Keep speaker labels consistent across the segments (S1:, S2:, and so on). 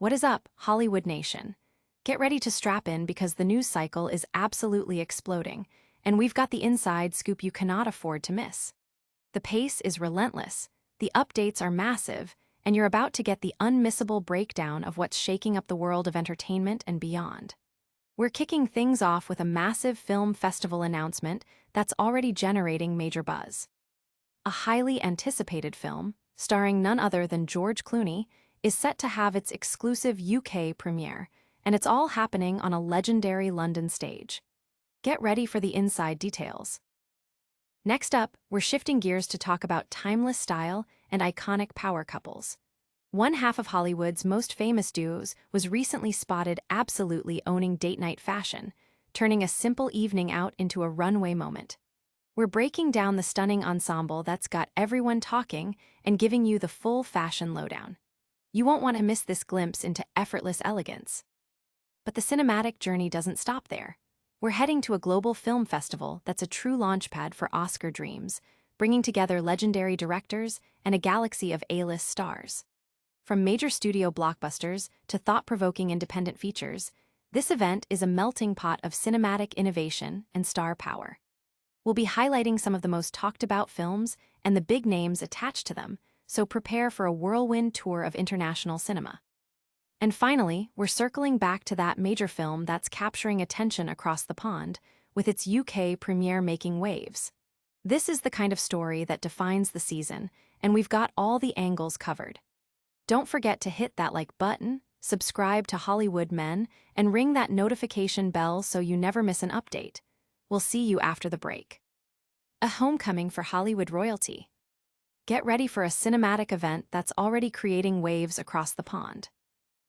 S1: What is up, Hollywood Nation? Get ready to strap in because the news cycle is absolutely exploding, and we've got the inside scoop you cannot afford to miss. The pace is relentless, the updates are massive, and you're about to get the unmissable breakdown of what's shaking up the world of entertainment and beyond. We're kicking things off with a massive film festival announcement that's already generating major buzz. A highly anticipated film, starring none other than George Clooney, is set to have its exclusive UK premiere, and it's all happening on a legendary London stage. Get ready for the inside details. Next up, we're shifting gears to talk about timeless style and iconic power couples. One half of Hollywood's most famous duos was recently spotted absolutely owning date-night fashion, turning a simple evening out into a runway moment. We're breaking down the stunning ensemble that's got everyone talking and giving you the full fashion lowdown. You won't want to miss this glimpse into effortless elegance. But the cinematic journey doesn't stop there. We're heading to a global film festival that's a true launchpad for Oscar dreams, bringing together legendary directors and a galaxy of A-list stars. From major studio blockbusters to thought-provoking independent features, this event is a melting pot of cinematic innovation and star power. We'll be highlighting some of the most talked-about films and the big names attached to them, so prepare for a whirlwind tour of international cinema. And finally, we're circling back to that major film that's capturing attention across the pond, with its UK premiere making waves. This is the kind of story that defines the season, and we've got all the angles covered. Don't forget to hit that like button, subscribe to Hollywood Men, and ring that notification bell so you never miss an update. We'll see you after the break. A homecoming for Hollywood royalty. Get ready for a cinematic event that's already creating waves across the pond.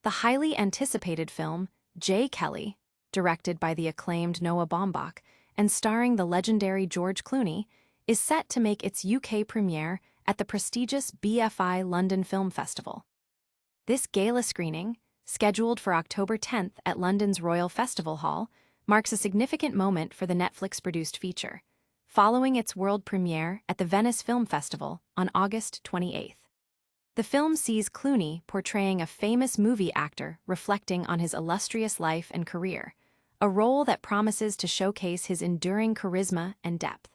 S1: The highly anticipated film, J. Kelly, directed by the acclaimed Noah Baumbach and starring the legendary George Clooney, is set to make its UK premiere at the prestigious BFI London Film Festival. This gala screening, scheduled for October 10th at London's Royal Festival Hall, marks a significant moment for the Netflix-produced feature, following its world premiere at the Venice Film Festival on August 28th. The film sees Clooney portraying a famous movie actor reflecting on his illustrious life and career, a role that promises to showcase his enduring charisma and depth.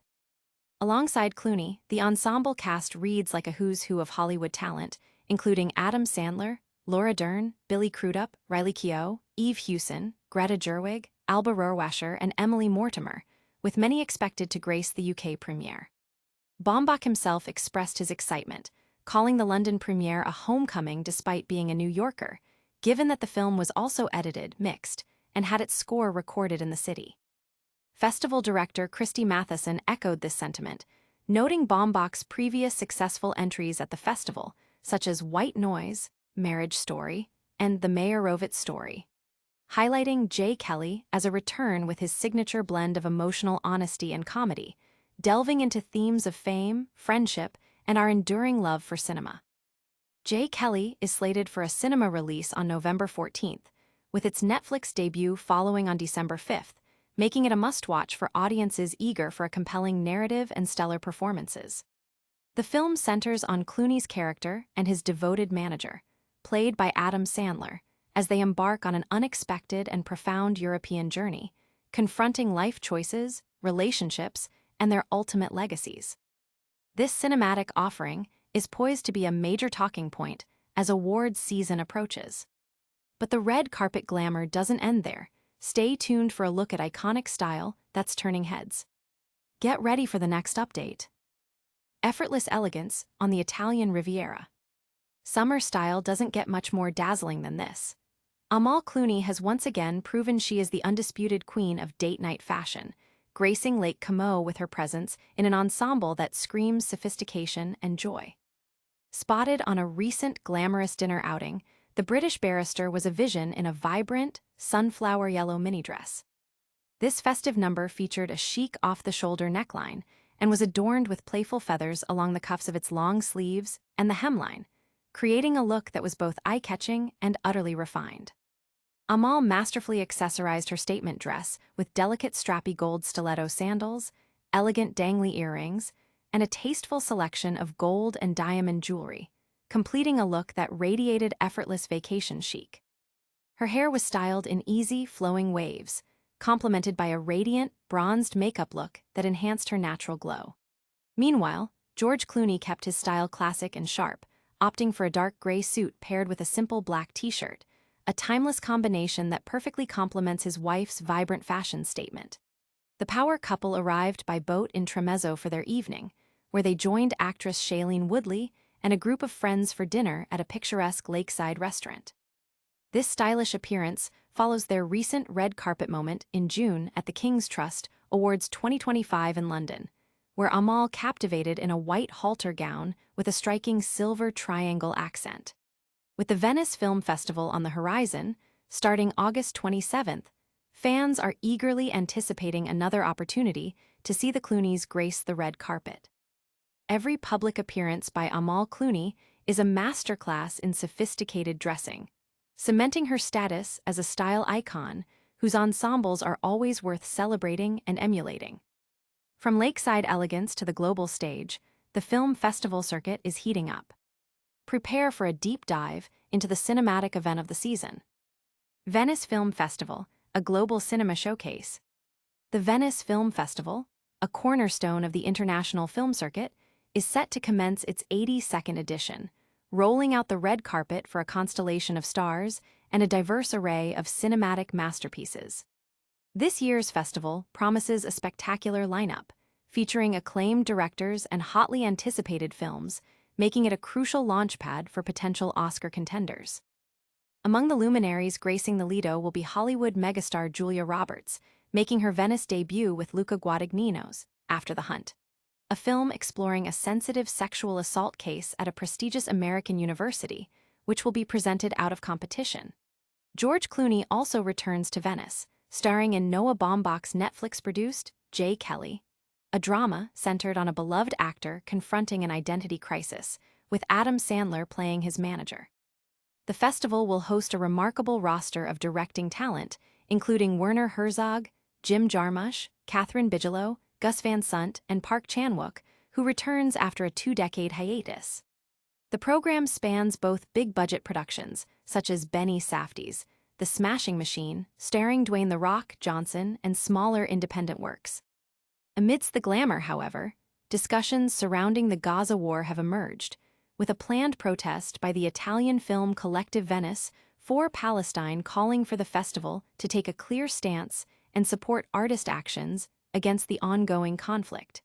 S1: Alongside Clooney, the ensemble cast reads like a who's who of Hollywood talent, including Adam Sandler, Laura Dern, Billy Crudup, Riley Keough, Eve Hewson, Greta Gerwig, Alba Rohrwacher, and Emily Mortimer, with many expected to grace the UK premiere. Baumbach himself expressed his excitement, calling the London premiere a homecoming despite being a New Yorker, given that the film was also edited, mixed, and had its score recorded in the city. Festival director Christy Matheson echoed this sentiment, noting Baumbach's previous successful entries at the festival, such as White Noise, Marriage Story, and The Meyerowitz Story, highlighting J. Kelly as a return with his signature blend of emotional honesty and comedy, delving into themes of fame, friendship, and our enduring love for cinema. J. Kelly is slated for a cinema release on November 14th, with its Netflix debut following on December 5th, making it a must-watch for audiences eager for a compelling narrative and stellar performances. The film centers on Clooney's character and his devoted manager, played by Adam Sandler, as they embark on an unexpected and profound European journey, confronting life choices, relationships, and their ultimate legacies. This cinematic offering is poised to be a major talking point as awards season approaches. But the red carpet glamour doesn't end there. Stay tuned for a look at iconic style that's turning heads. Get ready for the next update. Effortless elegance on the Italian Riviera. Summer style doesn't get much more dazzling than this. Amal Clooney has once again proven she is the undisputed queen of date-night fashion, gracing Lake Como with her presence in an ensemble that screams sophistication and joy. Spotted on a recent glamorous dinner outing, the British barrister was a vision in a vibrant, sunflower yellow mini dress. This festive number featured a chic off-the-shoulder neckline and was adorned with playful feathers along the cuffs of its long sleeves and the hemline, creating a look that was both eye-catching and utterly refined. Amal masterfully accessorized her statement dress with delicate strappy gold stiletto sandals, elegant dangly earrings, and a tasteful selection of gold and diamond jewelry, completing a look that radiated effortless vacation chic. Her hair was styled in easy, flowing waves, complemented by a radiant, bronzed makeup look that enhanced her natural glow. Meanwhile, George Clooney kept his style classic and sharp, opting for a dark gray suit paired with a simple black t-shirt, a timeless combination that perfectly complements his wife's vibrant fashion statement. The power couple arrived by boat in Tremezzo for their evening, where they joined actress Shailene Woodley and a group of friends for dinner at a picturesque lakeside restaurant. This stylish appearance follows their recent red carpet moment in June at the King's Trust Awards 2025 in London, where Amal captivated in a white halter gown with a striking silver triangle accent. With the Venice Film Festival on the horizon, starting August 27th, fans are eagerly anticipating another opportunity to see the Clooneys grace the red carpet. Every public appearance by Amal Clooney is a masterclass in sophisticated dressing, cementing her status as a style icon whose ensembles are always worth celebrating and emulating. From lakeside elegance to the global stage, the film festival circuit is heating up. Prepare for a deep dive into the cinematic event of the season. Venice Film Festival, a global cinema showcase. The Venice Film Festival, a cornerstone of the international film circuit, is set to commence its 82nd edition, rolling out the red carpet for a constellation of stars and a diverse array of cinematic masterpieces. This year's festival promises a spectacular lineup, featuring acclaimed directors and hotly anticipated films, making it a crucial launchpad for potential Oscar contenders. Among the luminaries gracing the Lido will be Hollywood megastar Julia Roberts, making her Venice debut with Luca Guadagnino's After the Hunt, a film exploring a sensitive sexual assault case at a prestigious American university, which will be presented out of competition. George Clooney also returns to Venice, starring in Noah Baumbach's Netflix-produced J. Kelly, a drama centered on a beloved actor confronting an identity crisis, with Adam Sandler playing his manager. The festival will host a remarkable roster of directing talent, including Werner Herzog, Jim Jarmusch, Catherine Bigelow, Gus Van Sant, and Park Chan-wook, who returns after a 2-decade hiatus. The program spans both big-budget productions, such as Benny Safdie's The Smashing Machine, starring Dwayne "The Rock" Johnson, and smaller independent works. Amidst the glamour, however, discussions surrounding the Gaza war have emerged, with a planned protest by the Italian film collective Venice for Palestine calling for the festival to take a clear stance and support artist actions against the ongoing conflict.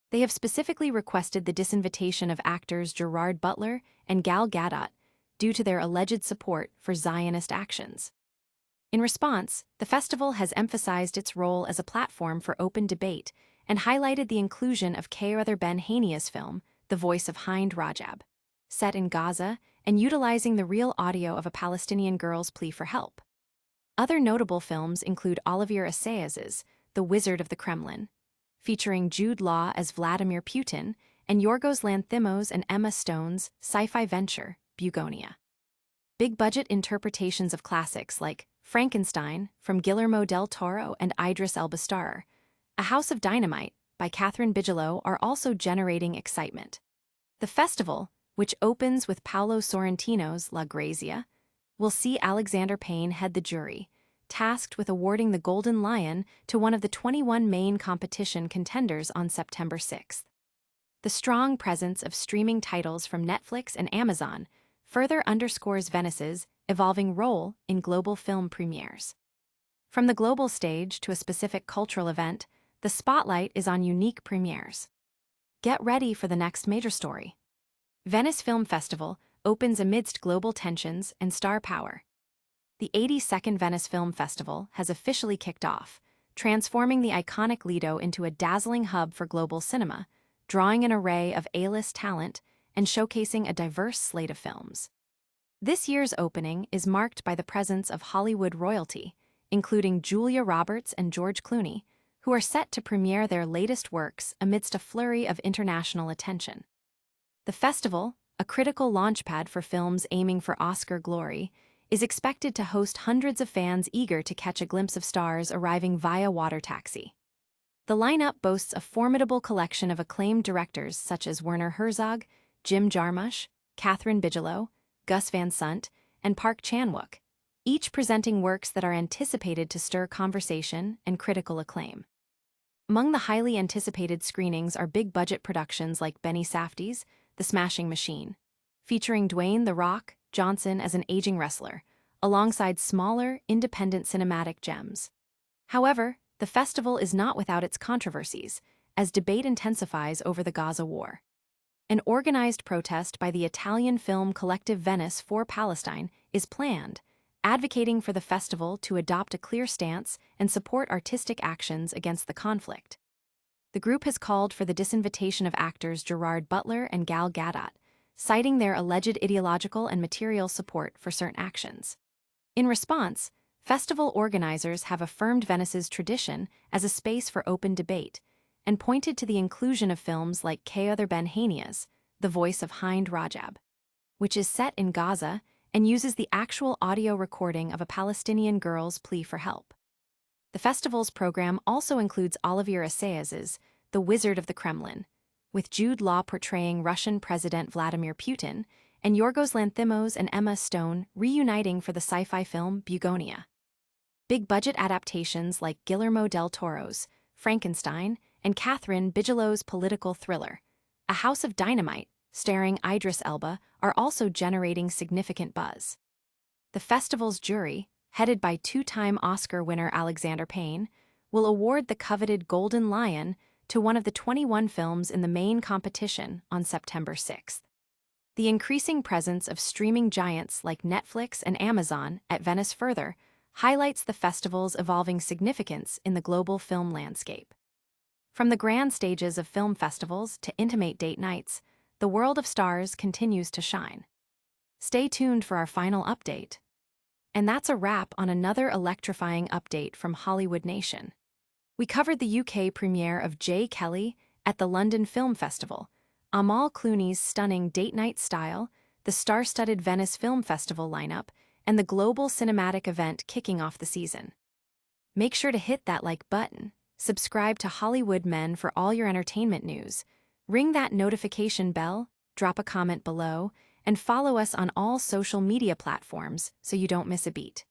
S1: They have specifically requested the disinvitation of actors Gerard Butler and Gal Gadot due to their alleged support for Zionist actions. In response, the festival has emphasized its role as a platform for open debate and highlighted the inclusion of Kayarther Ben Hania's film, The Voice of Hind Rajab, set in Gaza and utilizing the real audio of a Palestinian girl's plea for help. Other notable films include Olivier Assayas's The Wizard of the Kremlin, featuring Jude Law as Vladimir Putin, and Yorgos Lanthimos and Emma Stone's sci-fi venture, Bugonia. Big-budget interpretations of classics like Frankenstein from Guillermo del Toro and Idris Elba star, A House of Dynamite by Catherine Bigelow are also generating excitement. The festival, which opens with Paolo Sorrentino's La Grazia, will see Alexander Payne head the jury, tasked with awarding the Golden Lion to one of the 21 main competition contenders on September 6th. The strong presence of streaming titles from Netflix and Amazon further underscores Venice's evolving role in global film premieres. From the global stage to a specific cultural event, the spotlight is on unique premieres. Get ready for the next major story. Venice Film Festival opens amidst global tensions and star power. The 82nd Venice Film Festival has officially kicked off, transforming the iconic Lido into a dazzling hub for global cinema, drawing an array of A-list talent and showcasing a diverse slate of films. This year's opening is marked by the presence of Hollywood royalty, including Julia Roberts and George Clooney, who are set to premiere their latest works amidst a flurry of international attention. The festival, a critical launchpad for films aiming for Oscar glory, is expected to host hundreds of fans eager to catch a glimpse of stars arriving via water taxi. The lineup boasts a formidable collection of acclaimed directors such as Werner Herzog, Jim Jarmusch, Catherine Bigelow, Gus Van Sant, and Park Chan-wook, each presenting works that are anticipated to stir conversation and critical acclaim. Among the highly anticipated screenings are big-budget productions like Benny Safdie's The Smashing Machine, featuring Dwayne "The Rock" Johnson as an aging wrestler, alongside smaller, independent cinematic gems. However, the festival is not without its controversies, as debate intensifies over the Gaza war. An organized protest by the Italian film collective Venice for Palestine is planned, advocating for the festival to adopt a clear stance and support artistic actions against the conflict. The group has called for the disinvitation of actors Gerard Butler and Gal Gadot, citing their alleged ideological and material support for certain actions. In response, festival organizers have affirmed Venice's tradition as a space for open debate and pointed to the inclusion of films like Kayother Ben Hania's The Voice of Hind Rajab, which is set in Gaza and uses the actual audio recording of a Palestinian girl's plea for help. The festival's program also includes Olivier Assayas's The Wizard of the Kremlin, with Jude Law portraying Russian President Vladimir Putin, and Yorgos Lanthimos and Emma Stone reuniting for the sci-fi film Bugonia. Big-budget adaptations like Guillermo del Toro's Frankenstein and Catherine Bigelow's political thriller, A House of Dynamite, starring Idris Elba, are also generating significant buzz. The festival's jury, headed by two-time Oscar winner Alexander Payne, will award the coveted Golden Lion to one of the 21 films in the main competition on September 6th. The increasing presence of streaming giants like Netflix and Amazon at Venice further highlights the festival's evolving significance in the global film landscape. From the grand stages of film festivals to intimate date nights, the world of stars continues to shine. Stay tuned for our final update. And that's a wrap on another electrifying update from Hollywood Nation. We covered the UK premiere of J. Kelly at the London Film Festival, Amal Clooney's stunning date night style, the star-studded Venice Film Festival lineup, and the global cinematic event kicking off the season. Make sure to hit that like button, subscribe to Hollywood Men for all your entertainment news, ring that notification bell, drop a comment below, and follow us on all social media platforms so you don't miss a beat.